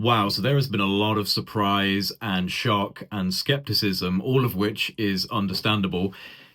Wow, so there has been a lot of surprise and shock and skepticism, all of which is understandable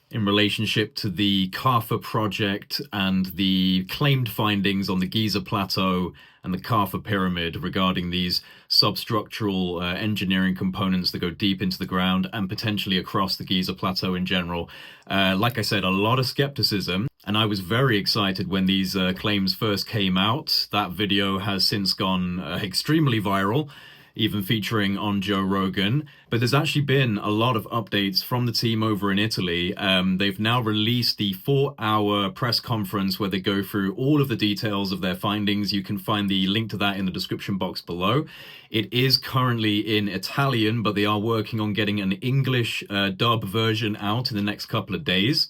in relationship to the Khafre project and the claimed findings on the Giza Plateau and the Khafre Pyramid regarding these substructural engineering components that go deep into the ground and potentially across the Giza Plateau in general. Like I said, a lot of skepticism. And I was very excited when these claims first came out. That video has since gone extremely viral, even featuring on Joe Rogan. But there's actually been a lot of updates from the team over in Italy. They've now released the 4-hour press conference where they go through all of the details of their findings. You can find the link to that in the description box below. It is currently in Italian, but they are working on getting an English dub version out in the next couple of days.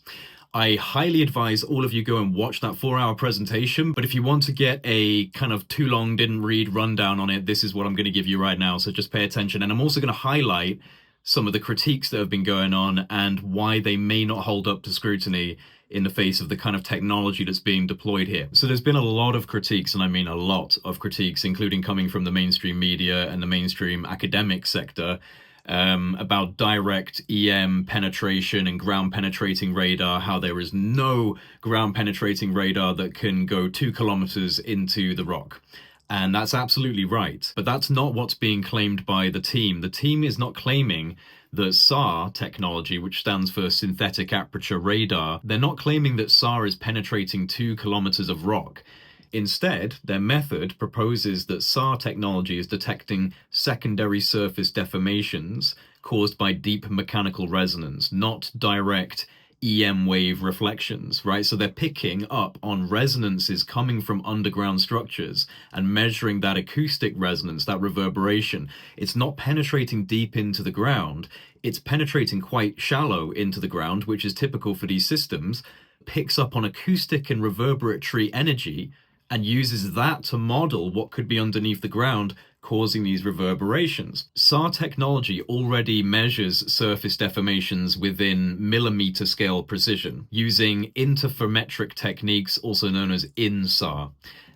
I highly advise all of you go and watch that 4-hour presentation, but if you want to get a kind of too long, didn't read rundown on it, this is what I'm going to give you right now, so just pay attention. And I'm also going to highlight some of the critiques that have been going on and why they may not hold up to scrutiny in the face of the kind of technology that's being deployed here. So there's been a lot of critiques, and I mean a lot of critiques, including coming from the mainstream media and the mainstream academic sector, about direct EM penetration and ground penetrating radar, how there is no ground penetrating radar that can go 2 kilometers into the rock. And that's absolutely right. But that's not what's being claimed by the team. The team is not claiming the SAR technology, which stands for synthetic aperture radar. They're not claiming that SAR is penetrating 2 kilometers of rock. Instead, their method proposes that SAR technology is detecting secondary surface deformations caused by deep mechanical resonance, not direct EM wave reflections, right? So they're picking up on resonances coming from underground structures and measuring that acoustic resonance, that reverberation. It's not penetrating deep into the ground. It's penetrating quite shallow into the ground, which is typical for these systems, picks up on acoustic and reverberatory energy and uses that to model what could be underneath the ground, causing these reverberations. SAR technology already measures surface deformations within millimeter scale precision, using interferometric techniques, also known as INSAR.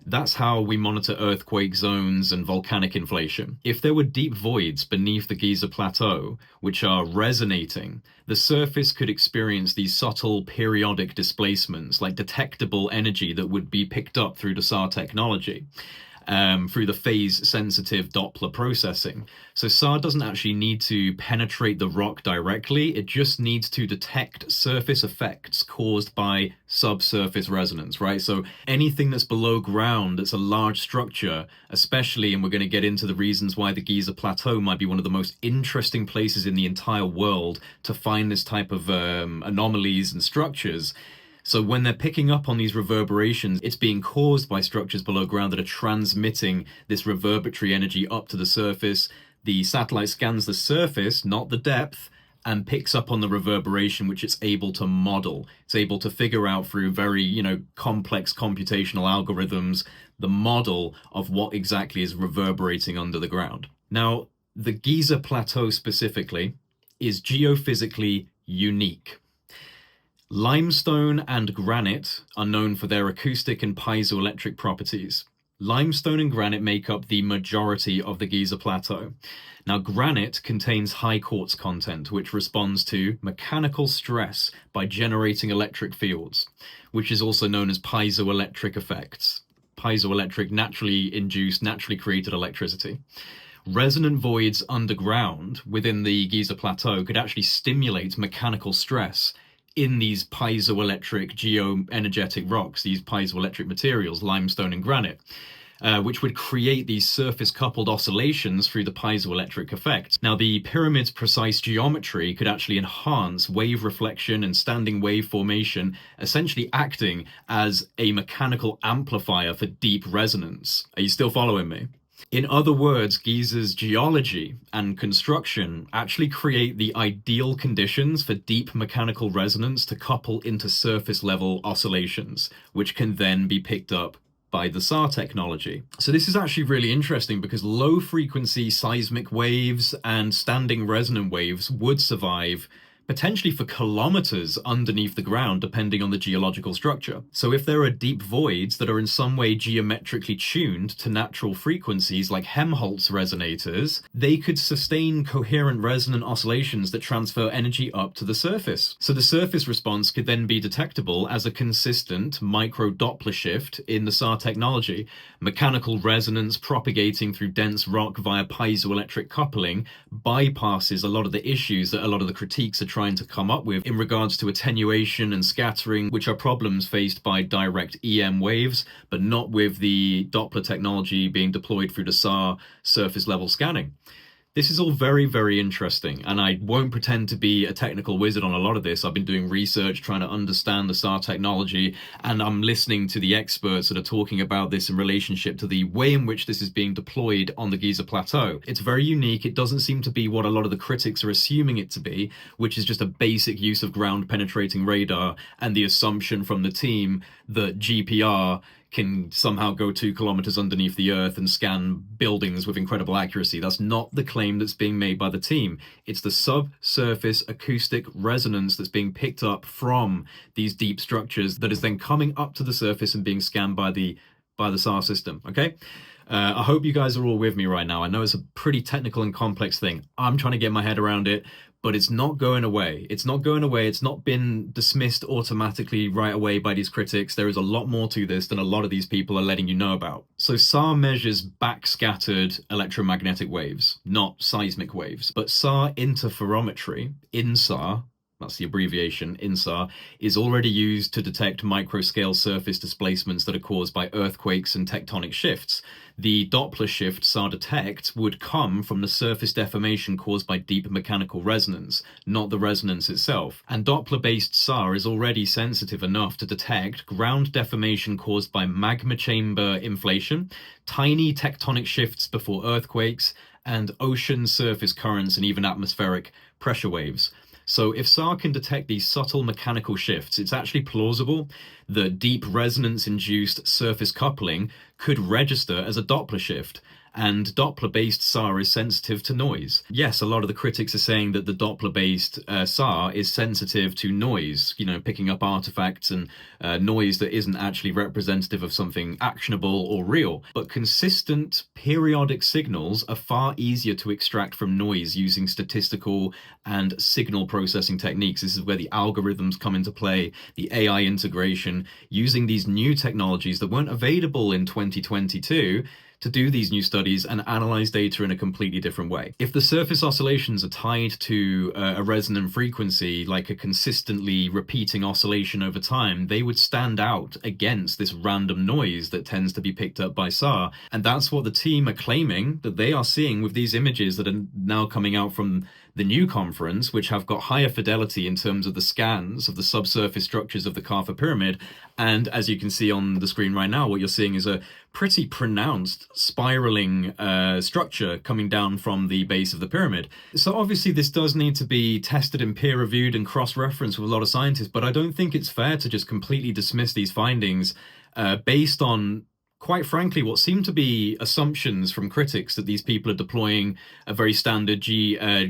That's how we monitor earthquake zones and volcanic inflation. If there were deep voids beneath the Giza Plateau, which are resonating, the surface could experience these subtle periodic displacements, like detectable energy that would be picked up through the SAR technology. Through the phase-sensitive Doppler processing. So SAR doesn't actually need to penetrate the rock directly, it just needs to detect surface effects caused by subsurface resonance, right? So anything that's below ground, that's a large structure, especially, and we're going to get into the reasons why the Giza Plateau might be one of the most interesting places in the entire world to find this type of anomalies and structures. So when they're picking up on these reverberations, it's being caused by structures below ground that are transmitting this reverberatory energy up to the surface. The satellite scans the surface, not the depth, and picks up on the reverberation, which it's able to model. It's able to figure out through very, complex computational algorithms, the model of what exactly is reverberating under the ground. Now, the Giza Plateau specifically is geophysically unique. Limestone and granite are known for their acoustic and piezoelectric properties. Limestone and granite make up the majority of the Giza Plateau. Now, granite contains high quartz content, which responds to mechanical stress by generating electric fields, which is also known as piezoelectric effects. Piezoelectric, naturally induced, naturally created electricity. Resonant voids underground within the Giza Plateau could actually stimulate mechanical stress in these piezoelectric geoenergetic rocks, these piezoelectric materials, limestone and granite, which would create these surface-coupled oscillations through the piezoelectric effect. Now, the pyramid's precise geometry could actually enhance wave reflection and standing wave formation, essentially acting as a mechanical amplifier for deep resonance. Are you still following me? In other words, Giza's geology and construction actually create the ideal conditions for deep mechanical resonance to couple into surface level oscillations, which can then be picked up by the SAR technology. So this is actually really interesting because low frequency seismic waves and standing resonant waves would survive potentially for kilometers underneath the ground, depending on the geological structure. So if there are deep voids that are in some way geometrically tuned to natural frequencies like Helmholtz resonators, they could sustain coherent resonant oscillations that transfer energy up to the surface. So the surface response could then be detectable as a consistent micro Doppler shift in the SAR technology. Mechanical resonance propagating through dense rock via piezoelectric coupling bypasses a lot of the issues that a lot of the critiques are trying to come up with in regards to attenuation and scattering, which are problems faced by direct EM waves, but not with the Doppler technology being deployed through the SAR surface level scanning. This is all very, very interesting, and I won't pretend to be a technical wizard on a lot of this. I've been doing research, trying to understand the SAR technology, and I'm listening to the experts that are talking about this in relationship to the way in which this is being deployed on the Giza Plateau. It's very unique. It doesn't seem to be what a lot of the critics are assuming it to be, which is just a basic use of ground-penetrating radar and the assumption from the team that GPR can somehow go 2 kilometers underneath the earth and scan buildings with incredible accuracy. That's not the claim that's being made by the team. It's the subsurface acoustic resonance that's being picked up from these deep structures that is then coming up to the surface and being scanned by the SAR system, okay? I hope you guys are all with me right now. I know it's a pretty technical and complex thing. I'm trying to get my head around it, but it's not going away. It's not going away. It's not been dismissed automatically right away by these critics. There is a lot more to this than a lot of these people are letting you know about. So SAR measures backscattered electromagnetic waves, not seismic waves. But SAR interferometry, INSAR, that's the abbreviation, INSAR, is already used to detect microscale surface displacements that are caused by earthquakes and tectonic shifts. The Doppler shift SAR detects would come from the surface deformation caused by deep mechanical resonance, not the resonance itself. And Doppler-based SAR is already sensitive enough to detect ground deformation caused by magma chamber inflation, tiny tectonic shifts before earthquakes, and ocean surface currents and even atmospheric pressure waves. So if SAR can detect these subtle mechanical shifts, it's actually plausible that deep resonance-induced surface coupling could register as a Doppler shift. And Doppler-based SAR is sensitive to noise. Yes, a lot of the critics are saying that the Doppler-based SAR is sensitive to noise, picking up artifacts and noise that isn't actually representative of something actionable or real. But consistent periodic signals are far easier to extract from noise using statistical and signal processing techniques. This is where the algorithms come into play, the AI integration, using these new technologies that weren't available in 2022 to do these new studies and analyze data in a completely different way. If the surface oscillations are tied to a resonant frequency, like a consistently repeating oscillation over time, they would stand out against this random noise that tends to be picked up by SAR. And that's what the team are claiming that they are seeing with these images that are now coming out from the new conference, which have got higher fidelity in terms of the scans of the subsurface structures of the Khafre Pyramid. And as you can see on the screen right now, what you're seeing is a pretty pronounced spiraling structure coming down from the base of the pyramid. So obviously this does need to be tested and peer-reviewed and cross-referenced with a lot of scientists, but I don't think it's fair to just completely dismiss these findings based on, quite frankly, what seem to be assumptions from critics that these people are deploying a very standard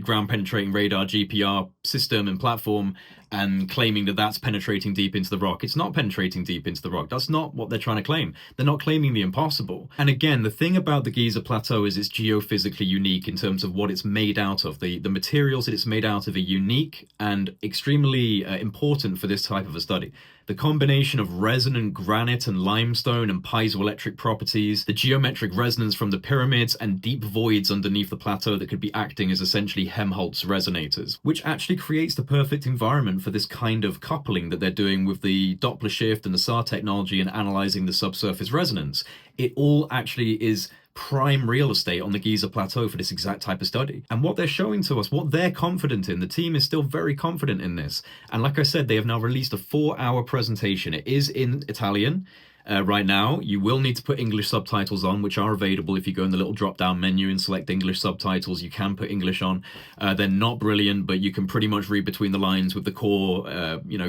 ground-penetrating radar GPR system and platform and claiming that that's penetrating deep into the rock. It's not penetrating deep into the rock. That's not what they're trying to claim. They're not claiming the impossible. And again, the thing about the Giza Plateau is it's geophysically unique in terms of what it's made out of. The materials that it's made out of are unique and extremely important for this type of a study. The combination of resonant granite and limestone and piezoelectric properties, the geometric resonance from the pyramids, and deep voids underneath the plateau that could be acting as essentially Helmholtz resonators, which actually creates the perfect environment for this kind of coupling that they're doing with the Doppler shift and the SAR technology and analyzing the subsurface resonance. It all actually is prime real estate on the Giza Plateau for this exact type of study. And what they're showing to us, what they're confident in, the team is still very confident in this. And like I said, they have now released a 4-hour presentation. It is in Italian. Right now, you will need to put English subtitles on, which are available if you go in the little drop-down menu and select English subtitles. You can put English on. They're not brilliant, but you can pretty much read between the lines with the core,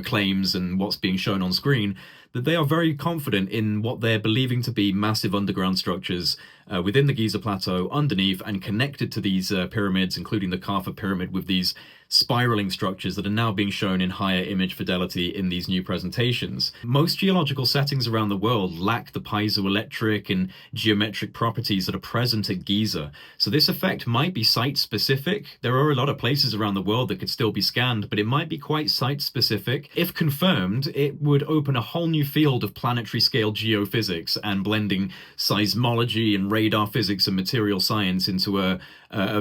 claims and what's being shown on screen. that they are very confident in what they're believing to be massive underground structures within the Giza Plateau underneath and connected to these pyramids, including the Khafre Pyramid, with these spiraling structures that are now being shown in higher image fidelity in these new presentations. Most geological settings around the world lack the piezoelectric and geometric properties that are present at Giza. So this effect might be site-specific. There are a lot of places around the world that could still be scanned, but it might be quite site-specific. If confirmed, it would open a whole new field of planetary-scale geophysics and blending seismology and radar physics and material science into a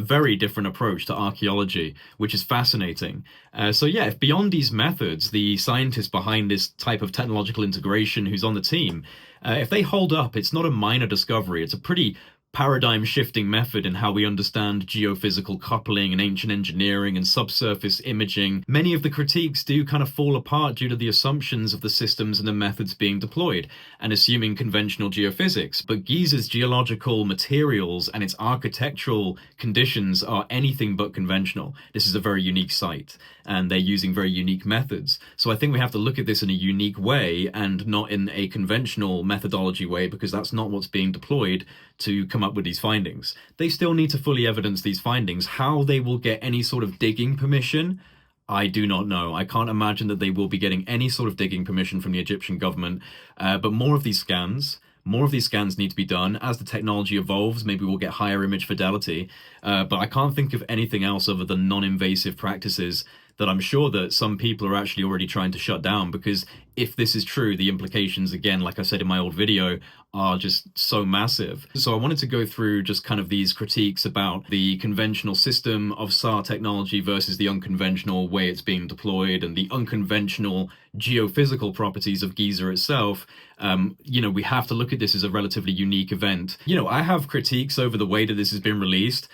very different approach to archaeology, which is fascinating. So yeah, if Biondi's methods, the scientists behind this type of technological integration who's on the team, if they hold up, it's not a minor discovery. It's a pretty paradigm-shifting method in how we understand geophysical coupling and ancient engineering and subsurface imaging. Many of the critiques do kind of fall apart due to the assumptions of the systems and the methods being deployed, and assuming conventional geophysics. But Giza's geological materials and its architectural conditions are anything but conventional. This is a very unique site, and they're using very unique methods. So I think we have to look at this in a unique way and not in a conventional methodology way, because that's not what's being deployed to come up with these findings. They still need to fully evidence these findings. How they will get any sort of digging permission, I do not know. I can't imagine that they will be getting any sort of digging permission from the Egyptian government. But more of these scans need to be done. As the technology evolves, maybe we'll get higher image fidelity. But I can't think of anything else other than non-invasive practices that I'm sure that some people are actually already trying to shut down, because if this is true, the implications, again, like I said in my old video, are just so massive. So I wanted to go through just kind of these critiques about the conventional system of SAR technology versus the unconventional way it's being deployed, and the unconventional geophysical properties of Giza itself. We have to look at this as a relatively unique event. I have critiques over the way that this has been released.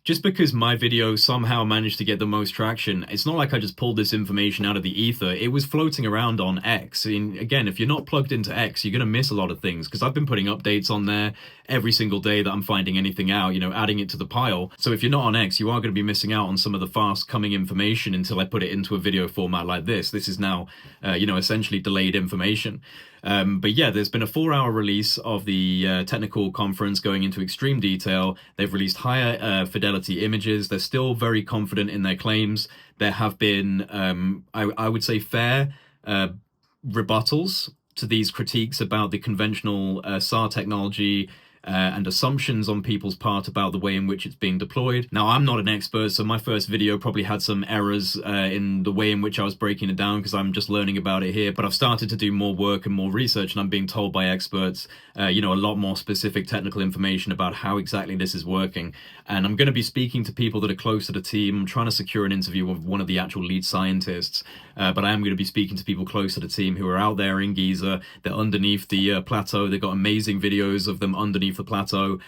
Just because my video somehow managed to get the most traction, it's not like I just pulled this information out of the ether. It was floating around on X. And again, if you're not plugged into X, you're going to miss a lot of things, because I've been putting updates on there every single day that I'm finding anything out, adding it to the pile. So if you're not on X, you are going to be missing out on some of the fast coming information until I put it into a video format like this. This is now, essentially delayed information. But yeah, there's been a 4-hour release of the technical conference going into extreme detail. They've released higher fidelity images. They're still very confident in their claims. There have been, I would say, fair rebuttals to these critiques about the conventional SAR technology and assumptions on people's part about the way in which it's being deployed. Now, I'm not an expert, so my first video probably had some errors in the way in which I was breaking it down, because I'm just learning about it here. But I've started to do more work and more research, and I'm being told by experts, a lot more specific technical information about how exactly this is working. And I'm going to be speaking to people that are close to the team. I'm trying to secure an interview with one of the actual lead scientists, but I am going to be speaking to people close to the team who are out there in Giza. They're underneath the plateau. They've got amazing videos of them underneath the plateau.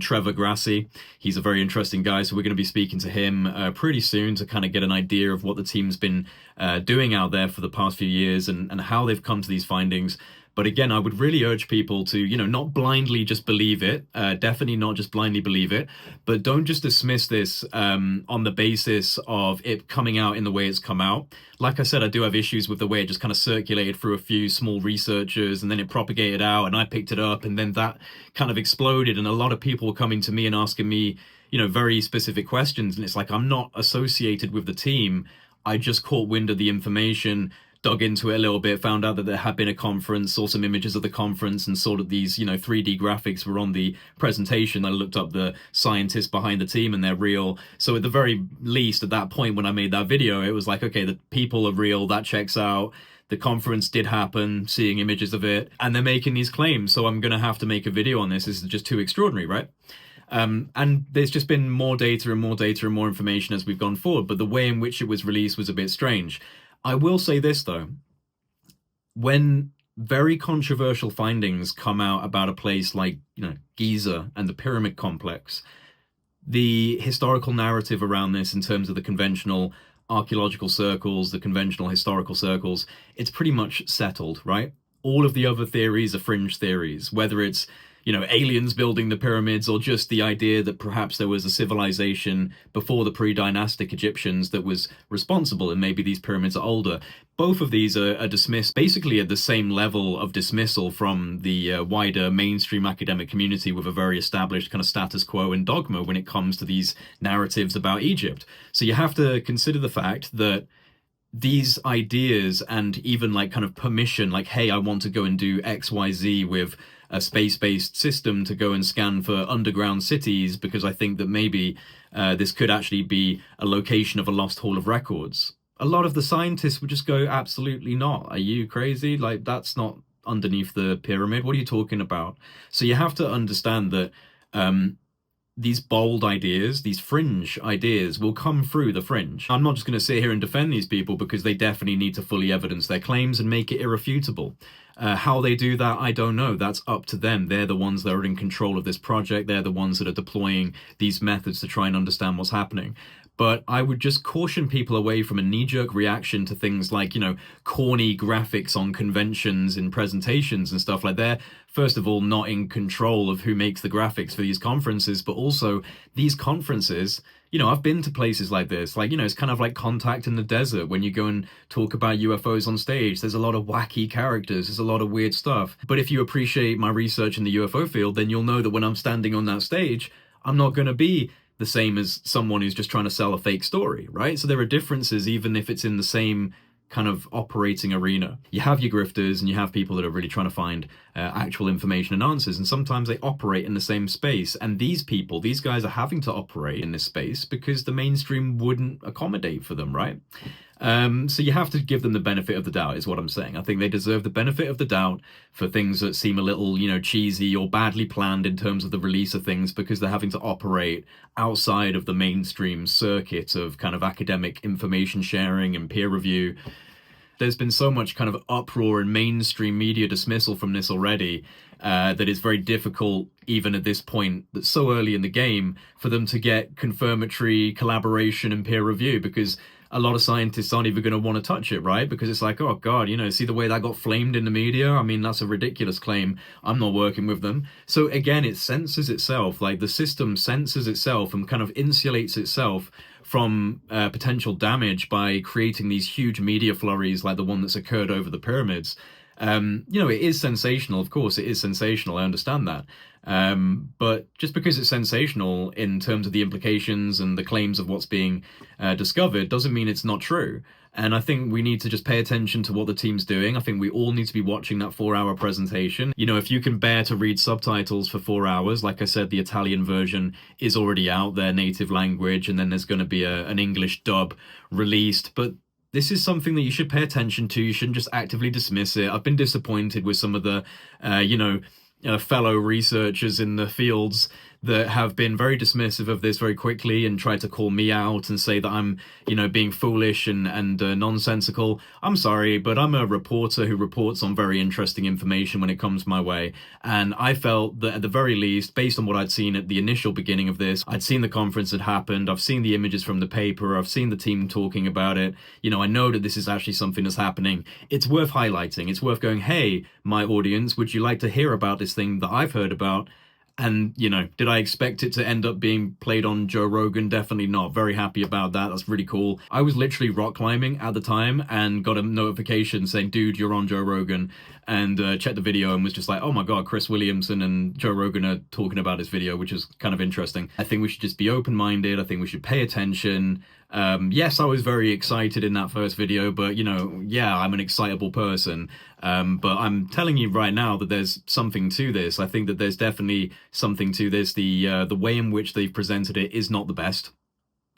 Trevor Grassi, he's a very interesting guy, so we're going to be speaking to him pretty soon to kind of get an idea of what the team's been doing out there for the past few years and how they've come to these findings. But again, I would really urge people to, not blindly just believe it, definitely not just blindly believe it, but don't just dismiss this on the basis of it coming out in the way it's come out. Like I said, I do have issues with the way it just kind of circulated through a few small researchers, and then it propagated out, and I picked it up, and then that kind of exploded, and a lot of people were coming to me and asking me, very specific questions, and it's like, I'm not associated with the team. I just caught wind of the information, dug into it a little bit, found out that there had been a conference, saw some images of the conference, and saw that these, 3D graphics were on the presentation. I looked up the scientists behind the team, and they're real. So at the very least, at that point when I made that video, it was like, okay, the people are real, that checks out. The conference did happen, seeing images of it, and they're making these claims, so I'm going to have to make a video on this. This is just too extraordinary, right? And there's just been more data and more data and more information as we've gone forward, but the way in which it was released was a bit strange. I will say this, though. When very controversial findings come out about a place like, Giza and the pyramid complex, the historical narrative around this in terms of the conventional archaeological circles, the conventional historical circles, it's pretty much settled, right? All of the other theories are fringe theories, whether it's, aliens building the pyramids, or just the idea that perhaps there was a civilization before the pre-dynastic Egyptians that was responsible, and maybe these pyramids are older. Both of these are dismissed basically at the same level of dismissal from the wider mainstream academic community, with a very established kind of status quo and dogma when it comes to these narratives about Egypt. So you have to consider the fact that these ideas, and even like kind of permission, like, hey, I want to go and do XYZ with a space-based system to go and scan for underground cities because I think that maybe this could actually be a location of a lost hall of records. A lot of the scientists would just go, absolutely not. Are you crazy? Like, that's not underneath the pyramid. What are you talking about? So you have to understand that these bold ideas, these fringe ideas, will come through the fringe. I'm not just going to sit here and defend these people, because they definitely need to fully evidence their claims and make it irrefutable. How they do that, I don't know. That's up to them. They're the ones that are in control of this project. They're the ones that are deploying these methods to try and understand what's happening. But I would just caution people away from a knee-jerk reaction to things like, corny graphics on conventions and presentations and stuff like that. First of all, not in control of who makes the graphics for these conferences, but also these conferences, I've been to places like this, it's kind of like Contact in the Desert when you go and talk about UFOs on stage. There's a lot of wacky characters, there's a lot of weird stuff. But if you appreciate my research in the UFO field, then you'll know that when I'm standing on that stage, I'm not going to be the same as someone who's just trying to sell a fake story, right? So there are differences, even if it's in the same kind of operating arena. You have your grifters and you have people that are really trying to find actual information and answers, and sometimes they operate in the same space. And these guys are having to operate in this space because the mainstream wouldn't accommodate for them, right? So you have to give them the benefit of the doubt, is what I'm saying. I think they deserve the benefit of the doubt for things that seem a little, cheesy or badly planned in terms of the release of things, because they're having to operate outside of the mainstream circuit of kind of academic information sharing and peer review. There's been so much kind of uproar and mainstream media dismissal from this already that it's very difficult, even at this point, that's so early in the game, for them to get confirmatory collaboration and peer review, because a lot of scientists aren't even going to want to touch it, right? Because it's like, oh God, see the way that got flamed in the media? I mean, that's a ridiculous claim. I'm not working with them. So again, it censors itself, like the system censors itself and kind of insulates itself from potential damage by creating these huge media flurries like the one that's occurred over the pyramids. It is sensational. Of course, it is sensational. I understand that. But just because it's sensational in terms of the implications and the claims of what's being discovered doesn't mean it's not true. And I think we need to just pay attention to what the team's doing. I think we all need to be watching that 4-hour presentation. If you can bear to read subtitles for 4 hours, like I said, the Italian version is already out, their native language, and then there's going to be an English dub released. But this is something that you should pay attention to. You shouldn't just actively dismiss it. I've been disappointed with some of the, fellow researchers in the fields that have been very dismissive of this very quickly and tried to call me out and say that I'm, being foolish and nonsensical. I'm sorry, but I'm a reporter who reports on very interesting information when it comes my way. And I felt that at the very least, based on what I'd seen at the initial beginning of this, I'd seen the conference had happened. I've seen the images from the paper. I've seen the team talking about it. I know that this is actually something that's happening. It's worth highlighting. It's worth going, hey, my audience, would you like to hear about this thing that I've heard about? And, did I expect it to end up being played on Joe Rogan? Definitely not. Very happy about that. That's really cool. I was literally rock climbing at the time and got a notification saying, dude, you're on Joe Rogan, and checked the video and was just like, oh my God, Chris Williamson and Joe Rogan are talking about this video, which is kind of interesting. I think we should just be open-minded. I think we should pay attention. Yes, I was very excited in that first video, but I'm an excitable person. But I'm telling you right now that there's something to this. I think that there's definitely something to this. The way in which they've presented it is not the best.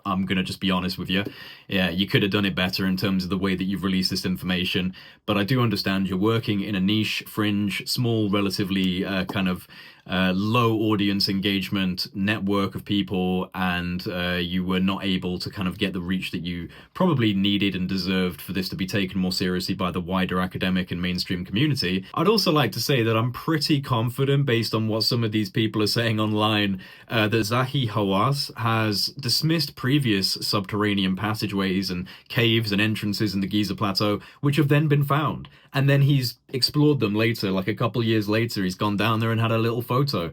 I'm going to just be honest with you. Yeah, you could have done it better in terms of the way that you've released this information. But I do understand you're working in a niche, fringe, small, relatively kind of low audience engagement network of people, and you were not able to kind of get the reach that you probably needed and deserved for this to be taken more seriously by the wider academic and mainstream community. I'd also like to say that I'm pretty confident, based on what some of these people are saying online, that Zahi Hawass has dismissed previous subterranean passageways and caves and entrances in the Giza Plateau, which have then been found. And then he's explored them later, like a couple years later, he's gone down there and had a little photo.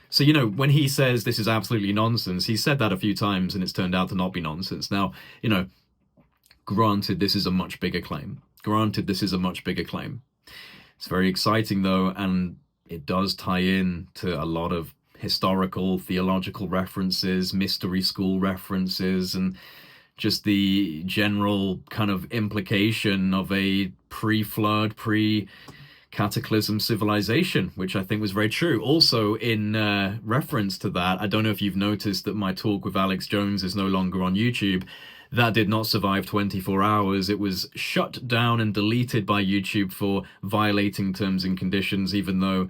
So, you know, when he says this is absolutely nonsense, he said that a few times and it's turned out to not be nonsense. Now, you know, granted, this is a much bigger claim. Granted, this is a much bigger claim. It's very exciting, though, and it does tie in to a lot of historical, theological references, mystery school references, and just the general kind of implication of a pre-flood, pre-cataclysm civilization, which I think was very true. Also, in reference to that, I don't know if you've noticed that my talk with Alex Jones is no longer on YouTube. That did not survive 24 hours. It was shut down and deleted by YouTube for violating terms and conditions, even though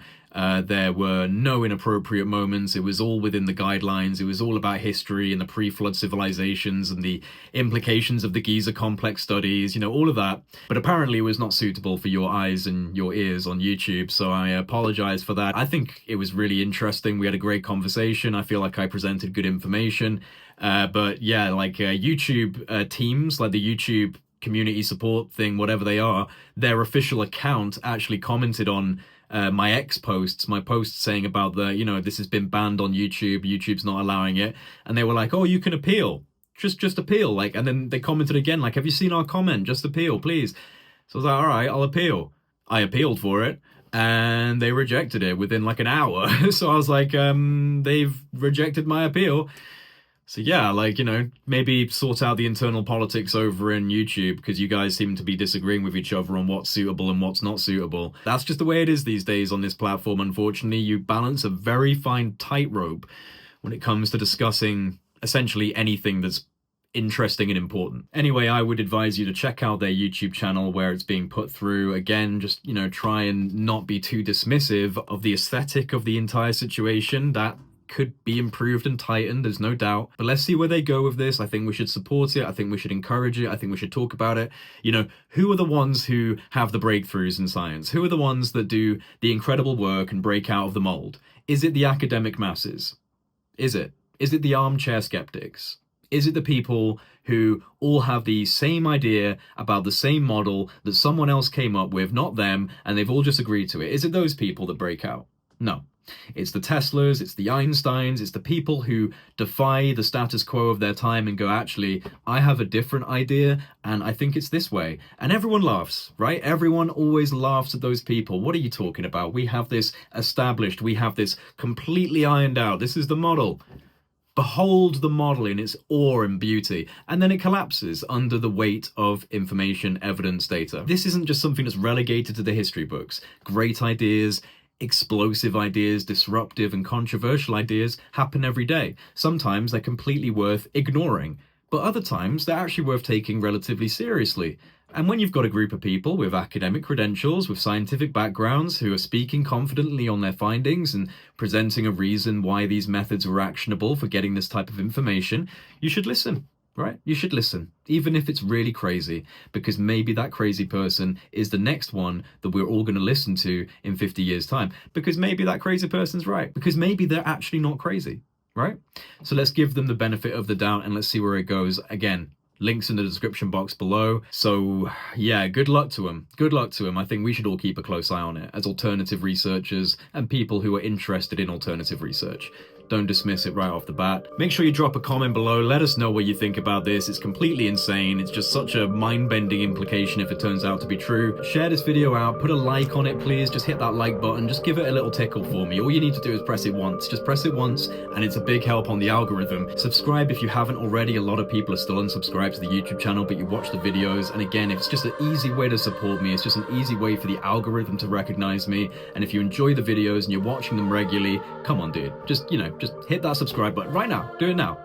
there were no inappropriate moments. It was all within the guidelines. It was all about history and the pre-flood civilizations and the implications of the Giza complex studies, you know, all of that. But apparently it was not suitable for your eyes and your ears on YouTube, so I apologize for that. I think it was really interesting. We had a great conversation. I feel like I presented good information. But yeah, like YouTube teams, like the YouTube community support thing, whatever they are, their official account actually commented on my ex posts, my posts saying about the, you know, this has been banned on YouTube, YouTube's not allowing it. And they were like, oh, you can appeal. Just appeal. Like, and then they commented again, like, have you seen our comment? Just appeal, please. So I was like, all right, I'll appeal. I appealed for it. And they rejected it within like an hour. So I was like, they've rejected my appeal. So yeah, like, you know, maybe sort out the internal politics over in YouTube, because you guys seem to be disagreeing with each other on what's suitable and what's not suitable. That's just the way it is these days on this platform, unfortunately. You balance a very fine tightrope when it comes to discussing essentially anything that's interesting and important. Anyway, I would advise you to check out their YouTube channel where it's being put through. Again, just, you know, try and not be too dismissive of the aesthetic of the entire situation. That could be improved and tightened, there's no doubt. But let's see where they go with this. I think we should support it. I think we should encourage it. I think we should talk about it. You know, who are the ones who have the breakthroughs in science? Who are the ones that do the incredible work and break out of the mold? Is it the academic masses? Is it? Is it the armchair skeptics? Is it the people who all have the same idea about the same model that someone else came up with, not them, and they've all just agreed to it? Is it those people that break out? No. It's the Teslas, it's the Einsteins, it's the people who defy the status quo of their time and go, actually, I have a different idea and I think it's this way. And everyone laughs, right? Everyone always laughs at those people. What are you talking about? We have this established, we have this completely ironed out. This is the model. Behold the model in its awe and beauty, and then it collapses under the weight of information, evidence, data. This isn't just something that's relegated to the history books. Great ideas, explosive ideas, disruptive and controversial ideas happen every day. Sometimes they're completely worth ignoring, but other times they're actually worth taking relatively seriously. And when you've got a group of people with academic credentials, with scientific backgrounds, who are speaking confidently on their findings and presenting a reason why these methods were actionable for getting this type of information, you should listen. Right? You should listen, even if it's really crazy, because maybe that crazy person is the next one that we're all going to listen to in 50 years' time, because maybe that crazy person's right, because maybe they're actually not crazy, right? So let's give them the benefit of the doubt and let's see where it goes. Again, links in the description box below. So yeah, good luck to them. Good luck to them. I think we should all keep a close eye on it as alternative researchers and people who are interested in alternative research. Don't dismiss it right off the bat. Make sure you drop a comment below. Let us know what you think about this. It's completely insane. It's just such a mind-bending implication if it turns out to be true. Share this video out. Put a like on it, please. Just hit that like button. Just give it a little tickle for me. All you need to do is press it once. Just press it once, and it's a big help on the algorithm. Subscribe if you haven't already. A lot of people are still unsubscribed to the YouTube channel, but you watch the videos. And again, it's just an easy way to support me. It's just an easy way for the algorithm to recognize me. And if you enjoy the videos and you're watching them regularly, come on, dude. Just hit that subscribe button right now. Do it now.